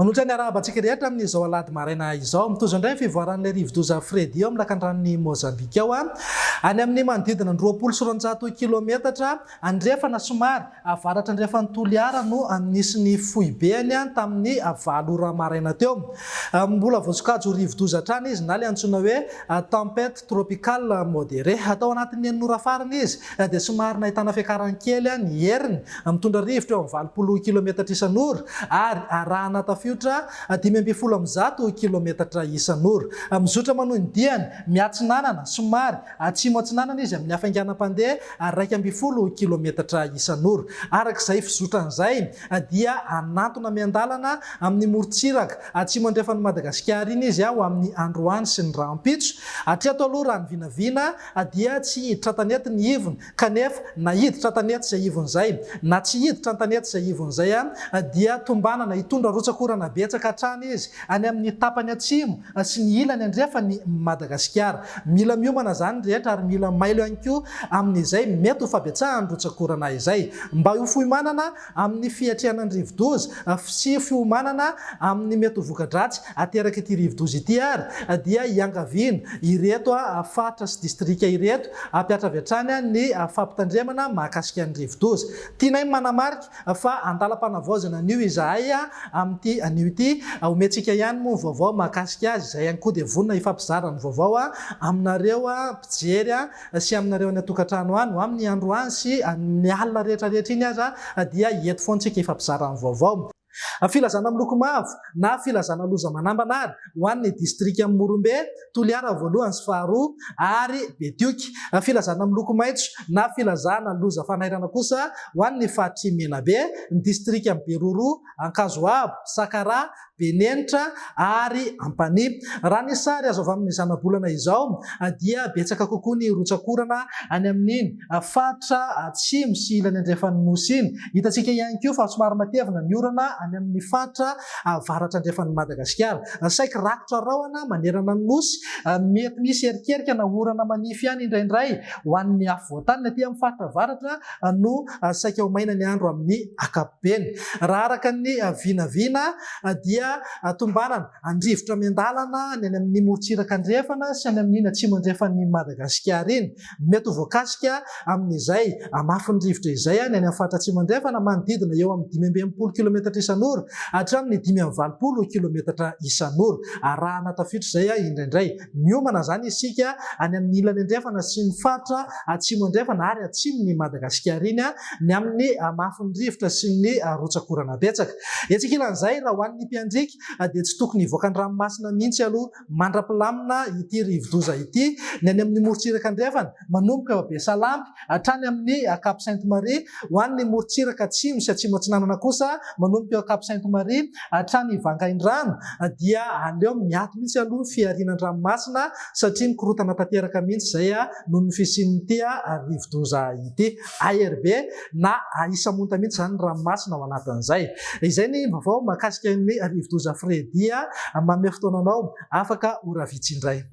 Manoatra ny arahabantsika rehetra amin'izao alady maraina izao mitozo indray fivoaran'ilay rivodoza Fredy eo amin'ny lakan-dranon'ny Mozambika eo any amin'ny manodidina 200 kilometatra andrefana somary avaratra andrefana Toliara no nisy ny foibeany tamin'ny 9 ora maraina teo. Mbola voasokajy rivodoza hatrany izy na le antsoina hoe tempête tropicale modérée. Atao anatin'ny 9 ora farany izy dia somary nahitana fiakarany kely ny heriny mitondra rivotra eo amin'ny 20 kilometatra isan'ora ary arahana tafiotra 570 kilometatra isan'ora. Mizotra manohy ny diany miatsinanana somary atsimo atsinanana izy amin'ny hafainganam-pandeha 200 kilometatra isan'ora. Arak'izay fizotran'izay dia anatona miandalana amin'ny morontsiraka atsimo andrefan'ny Madagasikara iny izy ao amin'ny androany sy ny rahampitso. Atry ato aloha raha ny vinavina dia tsy hiditra tanety ny ivony kanefa na hiditra tanety izay ivony izay na tsy hiditra tanety izay ivony izay dia tombanana hitondra rotsakorana betsaka hatrany izy any amin'ny tapany atsimo sy ny ilany andrefany Madagasikara. Mila miomana zany rehetra ary mila mailo ihany koa amin'izay mety ho fabetsahany rotsakorana izay mba ho fiomanana amin'ny fiatrehan'ny rivodoza sy fiomanana amin'ny mety ho voka-dratsy ateraka ity rivodoza ity ary dia iangaviana ireto fatra sy distrika ireto ampiatra avy hatrany ny fampitandremana mahakasika ny rivodoza. Tianay manamarika fa andalam-panavaozana an'io izahay amin'ity an'io ity omentsika ihany moa ny vaovao mahakasika azy izay ihany koa dia vonona hifampizarana ny vaovao aminareo mpijery sy aminareo ny atokantrano any ho amin'ny andro any sy ny alina rehetrarehetra iny aza dia eto foantsika hifampizarana ny vaovao. Filazana miloko mavo na filazana loza manambana ary ho an'ny distrika Morombe, Toliara voalohany sy faharoa ary Betioky. Filazana miloko maitso na filazana loza fanairana kosa ho an'ny Fahatry Menabe, ny distrika Beroro, Ankazoabo, Sakara, Benenitra ary Ampani. Raha ny sary azo avy amin'ny zana-bolana izao dia betsaka kokoa ny rotsakorana any amin'ny fatra atsimo sy ilany andrefan'ny nosy iny. Hitantsika ihany koa fa somary matevina ny orana any amin'ny fatra avaratra andrefan'ny Madagasikara. Saika rakotra rahona manerana ny nosy mety misy erikerika na orana manify ihany indraindray ho an'ny afovoantaniny aty amin'ny fatra avaratra no saika ho maina ny andro amin'ny ankapobeny. Raha araka ny vinavina dia tombanana andrivotra miandalana ny amin'ny morontsiraka andrefana sy any amin'ny atsimo andrefan'ny Madagasikara iny. Mety ho voakasika amin'izay mafy ny rivotra izay ny any amin'ny fatra atsimo andrefana manodidina eo amin'ny 520 kilometatra isan'ora hatramin'ny 520 kilometatra isan'ora. Arahana tafiotra izay indraindray. Miomana zany isika any amin'ny ilany andrefana sy ny fatra atsimo andrefana ary atsimony Madagasikara iny ny amin'ny mafy ny rivotra sy ny rotsakorana betsaka. Etsika ilan'izay raha ho an'ny mpiandrika dia tsy tokony hivoaka ny ranomasina mihitsy aloha mandra-pilamina ity rivodoza ity ny any amin'ny morontsiraka andrefana manomboka eo Besalampy hatrany amin'ny Cap Sainte-Marie, ho an'ny morontsiraka atsimo sy atsimo atsinanana kosa manomboka eo Cap Sainte-Marie hatrany Vangaindrano dia aleo miato mihitsy aloha fiarinan-dranomasina satria mikorotana tanteraka mihitsy izay noho ny fisian'ity rivodoza ity. ARB na isamonta mihitsy zany ny ranomasina ao anatin'izay. Izay ny vaovao mahakasika ny rivodoza Fredy manome fotoananao afaka ora vitsy indray.